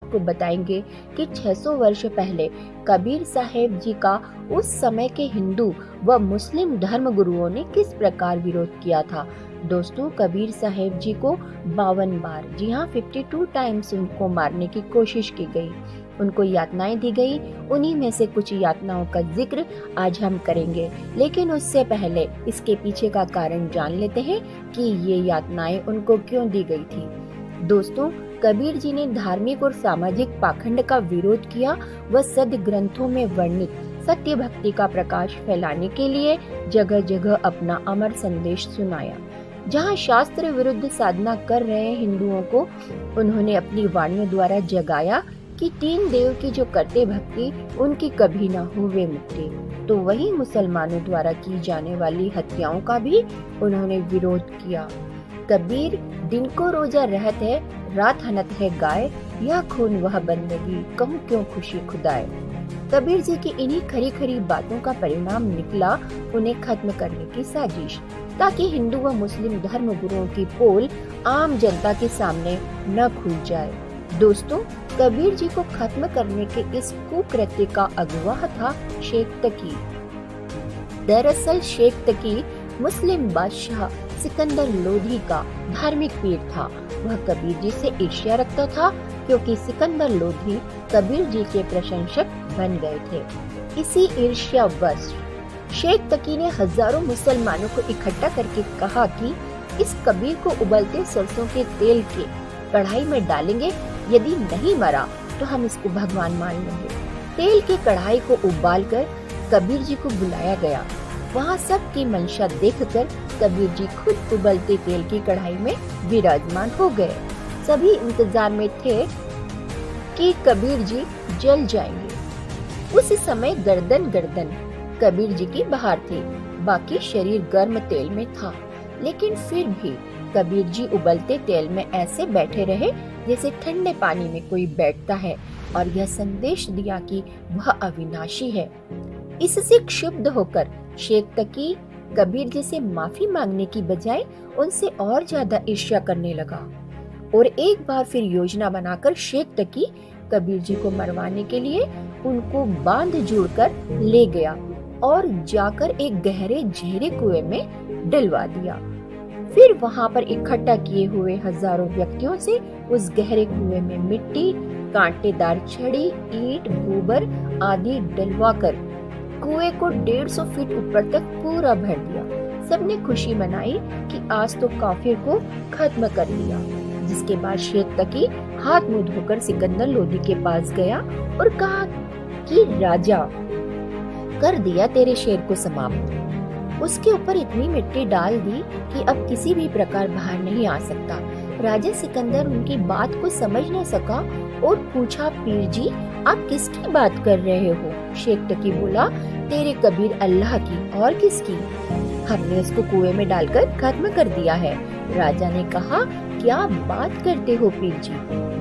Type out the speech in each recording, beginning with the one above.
आपको बताएंगे कि 600 वर्ष पहले कबीर साहेब जी का उस समय के हिंदू व मुस्लिम धर्म गुरुओं ने किस प्रकार विरोध किया था। दोस्तों, कबीर साहेब जी को 52 बार, जी हाँ 52 टाइम्स उनको मारने की कोशिश की गई, उनको यातनाएं दी गई। उन्हीं में से कुछ यातनाओं का जिक्र आज हम करेंगे, लेकिन उससे पहले इसके पीछे का कारण जान लेते हैं कि ये यातनाएं उनको क्यों दी गई थी। दोस्तों, कबीर जी ने धार्मिक और सामाजिक पाखंड का विरोध किया व सद ग्रंथों में वर्णित सत्य भक्ति का प्रकाश फैलाने के लिए जगह जगह अपना अमर संदेश सुनाया। जहाँ शास्त्र विरुद्ध साधना कर रहे हिंदुओं को उन्होंने अपनी वाणियों द्वारा जगाया कि 3 देव की जो करते भक्ति उनकी कभी ना हो वे मुक्ति। तो वही मुसलमानों द्वारा की जाने वाली हत्याओं का भी उन्होंने विरोध किया। कबीर दिन को रोजा रहत है, रात हनत है गाय, यह खून वह बंदगी, कहूँ क्यों खुशी खुदाए। कबीर जी की इन्हीं खरी खरी बातों का परिणाम निकला उन्हें खत्म करने की साजिश, ताकि हिंदू व मुस्लिम धर्म गुरुओं की पोल आम जनता के सामने न खुल जाए। दोस्तों, कबीर जी को खत्म करने के इस कुकृत्य का अगुवा था शेख तकी। दरअसल शेख तकी मुस्लिम बादशाह सिकंदर लोधी का धार्मिक पीर था। वह कबीर जी से ईर्ष्या रखता था क्योंकि सिकंदर लोधी कबीर जी के प्रशंसक बन गए थे। इसी ईर्ष्यावश शेख तकी ने हजारों मुसलमानों को इकट्ठा करके कहा कि इस कबीर को उबलते सरसों के तेल के कढ़ाई में डालेंगे, यदि नहीं मरा तो हम इसको भगवान मान लेंगे। तेल की कढ़ाई को उबालकर कबीर जी को बुलाया गया। वहाँ सबकी मंशा देखकर कबीर जी खुद उबलते तेल की कढ़ाई में विराजमान हो गए। सभी इंतजार में थे कि कबीर जी जल जाएंगे। उस समय गर्दन कबीर जी की बाहर थी, बाकी शरीर गर्म तेल में था, लेकिन फिर भी कबीर जी उबलते तेल में ऐसे बैठे रहे जैसे ठंडे पानी में कोई बैठता है, और यह संदेश दिया कि वह अविनाशी है। इससे क्षुब्ध होकर शेख तकी कबीर जी से माफी मांगने की बजाय उनसे और ज्यादा ईर्ष्या करने लगा, और एक बार फिर योजना बनाकर शेख तकी कबीर जी को मरवाने के लिए उनको बांध जोड़कर ले गया और जाकर एक गहरे झेरे कुएं में डलवा दिया। फिर वहां पर इकट्ठा किए हुए हजारों व्यक्तियों से उस गहरे कुएं में मिट्टी, कांटेदार छड़ी, ईंट, गोबर आदि डलवाकर कुएं को 150 फीट ऊपर तक पूरा भर दिया। सबने खुशी मनाई कि आज तो काफिर को खत्म कर दिया। जिसके बाद शेख तकी हाथ मुंह धोकर सिकंदर लोधी के पास गया और कहा कि राजा, कर दिया तेरे शेर को समाप्त। उसके ऊपर इतनी मिट्टी डाल दी कि अब किसी भी प्रकार बाहर नहीं आ सकता। राजा सिकंदर उनकी बात को समझ न सका और पूछा, पीर जी आप किसकी बात कर रहे हो? शेख तकी बोला, तेरे कबीर अल्लाह की, और किसकी? हमने उसको कुएं में डालकर खत्म कर दिया है। राजा ने कहा, क्या बात करते हो पीर जी?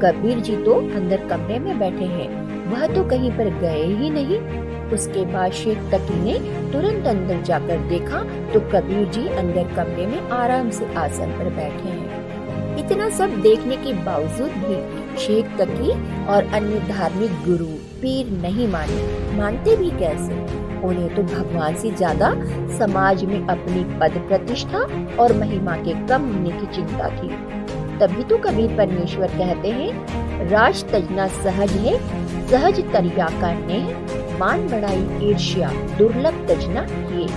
कबीर जी तो अंदर कमरे में बैठे हैं, वह तो कहीं पर गए ही नहीं। उसके बाद शेख तकी ने तुरंत अंदर जाकर देखा तो कबीर जी अंदर कमरे में आराम से आसन पर बैठे हैं। इतना सब देखने के बावजूद भी शेख तकी और अन्य धार्मिक गुरु पीर नहीं मानते भी कैसे? उन्हें तो भगवान से ज्यादा समाज में अपनी पद प्रतिष्ठा और महिमा के कम होने की चिंता थी। तभी तो कबीर परमेश्वर कहते हैं, राज तजना सहज है, सहज तरिया करने, मान बढ़ाई ईर्ष्या, दुर्लभ तजना ये।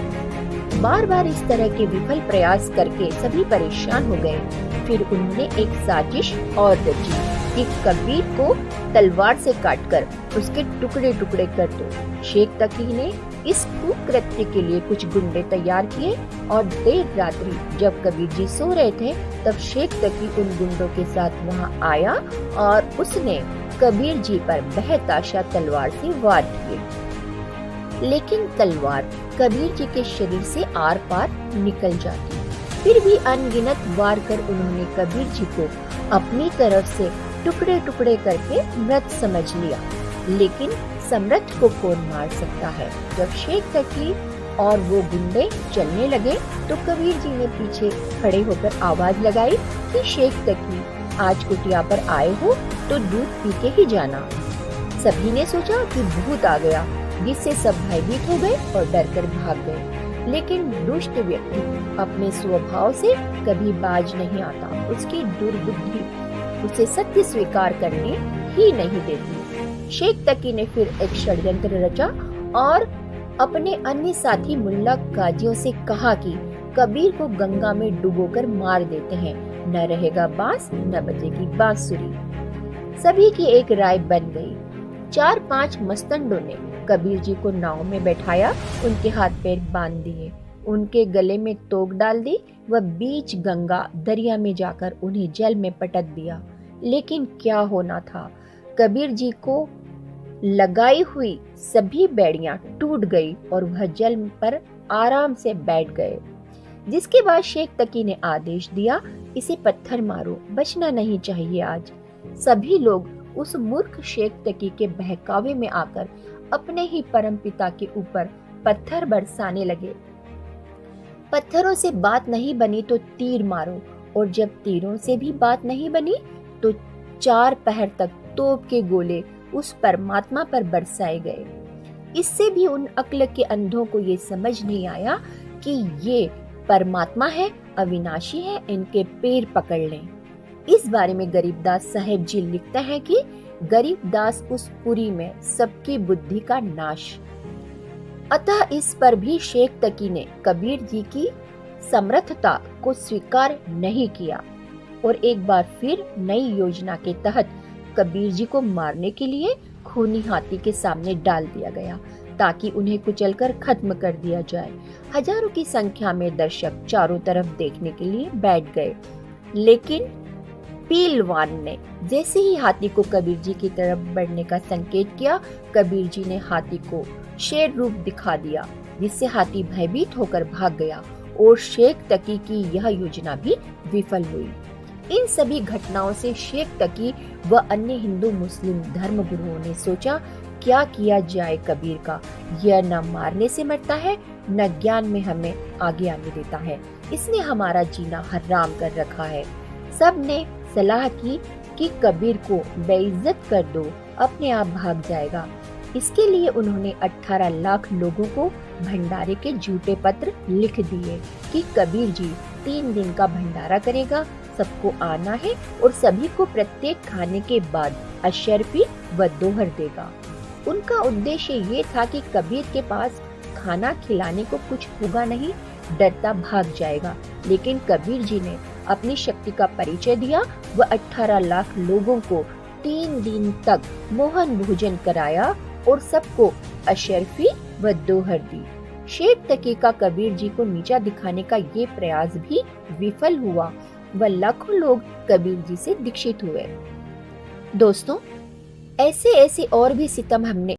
बार बार इस तरह के विफल प्रयास करके सभी परेशान हो गए। फिर उन्होंने एक साजिश और रची कि कबीर को तलवार से काटकर उसके टुकड़े टुकड़े कर दो। शेख तकी ने इस कुकृत्य के लिए कुछ गुंडे तैयार किए और देर रात्रि जब कबीर जी सो रहे थे तब शेख तकी उन गुंडों के साथ वहां आया और उसने कबीर जी पर बेतहाशा तलवार से वार किए, लेकिन तलवार कबीर जी के शरीर से आर पार निकल जाती। फिर भी अनगिनत वार कर उन्होंने कबीर जी को अपनी तरफ से टुकड़े टुकड़े करके मृत समझ लिया। लेकिन समर्थ को कौन मार सकता है? जब शेख तकी और वो गुंडे चलने लगे तो कबीर जी ने पीछे खड़े होकर आवाज लगाई कि शेख तकी आज कुटिया पर आए हो तो दूध पी के ही जाना। सभी ने सोचा कि भूत आ गया, जिससे सब भयभीत हो गए और डरकर भाग गए। लेकिन दुष्ट व्यक्ति अपने स्वभाव से कभी बाज नहीं आता। उसकी दुर्बुद्धि उसे सत्य स्वीकार करने ही नहीं देती। शेख तकी ने फिर एक षड्यंत्र रचा और अपने अन्य साथी मुल्ला काजियों से कहा कि कबीर को गंगा में डुबोकर मार देते हैं, न रहेगा बांस न बजेगी बांसुरी। सभी की एक राय बन गई। 4-5 मस्तंडों ने कबीर जी को नाव में बैठाया, उनके हाथ पैर बांध दिए, उनके गले में तोक डाल दी व बीच गंगा दरिया में जाकर उन्हें जल में पटक दिया। लेकिन क्या होना था, कबीर जी को लगाई हुई सभी बेड़ियां टूट गई और वह जल पर आराम से बैठ गए। जिसके बाद शेख तकी ने आदेश दिया, इसे पत्थर मारो, बचना नहीं चाहिए आज। सभी लोग उस मूर्ख शेख तकी के बहकावे में आकर अपने ही परमपिता के ऊपर पत्थर बरसाने लगे। पत्थरों से बात नहीं बनी तो तीर मारो, और जब तीरों से भी बात नहीं बनी तो 4 पहर तक तोप के गोले उस परमात्मा पर बरसाए गए। इससे भी उन अक्ल के अंधों को ये समझ नहीं आया कि ये परमात्मा है, अविनाशी है, इनके पैर पकड़ लें। इस बारे में गरीबदास साहेब जी लिखते हैं कि गरीबदास उस पुरी में सबकी बुद्धि का नाश। अतः इस पर भी शेख तकी ने कबीर जी की समर्थता को स्वीकार नहीं किया और एक बार फिर नई योजना के तहत कबीर जी को मारने के लिए खूनी हाथी के सामने डाल दिया गया, ताकि उन्हें कुचलकर खत्म कर दिया जाए। हजारों की संख्या में दर्शक चारों तरफ देखने के लिए बैठ गए। लेकिन पीलवान ने जैसे ही हाथी को कबीर जी की तरफ बढ़ने का संकेत किया, कबीर जी ने हाथी को शेर रूप दिखा दिया, जिससे हाथी भयभीत होकर भाग गया और शेख तकी की यह योजना भी विफल हुई। इन सभी घटनाओं से शेख तकी व अन्य हिंदू मुस्लिम धर्म गुरुओं ने सोचा, क्या किया जाए कबीर का। यह न मारने से मरता है, न ज्ञान में हमें आगे आने देता है। इसने हमारा जीना हराम कर रखा है। सब ने सलाह की कि कबीर को बेइज्जत कर दो, अपने आप भाग जाएगा। इसके लिए उन्होंने 18 लाख लोगों को भंडारे के झूठे पत्र लिख दिए कि कबीर जी 3 दिन का भंडारा करेगा, सबको आना है और सभी को प्रत्येक खाने के बाद अशर्फी व दोहर देगा। उनका उद्देश्य ये था कि कबीर के पास खाना खिलाने को कुछ होगा नहीं, डरता भाग जाएगा। लेकिन कबीर जी ने अपनी शक्ति का परिचय दिया व 18 लाख लोगों को 3 दिन तक मोहन भोजन कराया और सबको अशर्फी व दोहर दी। शेख तकी का कबीर जी को नीचा दिखाने का ये प्रयास भी विफल हुआ व लाखों लोग कबीर जी से दीक्षित हुए। दोस्तों, ऐसे ऐसे और भी सितम हमने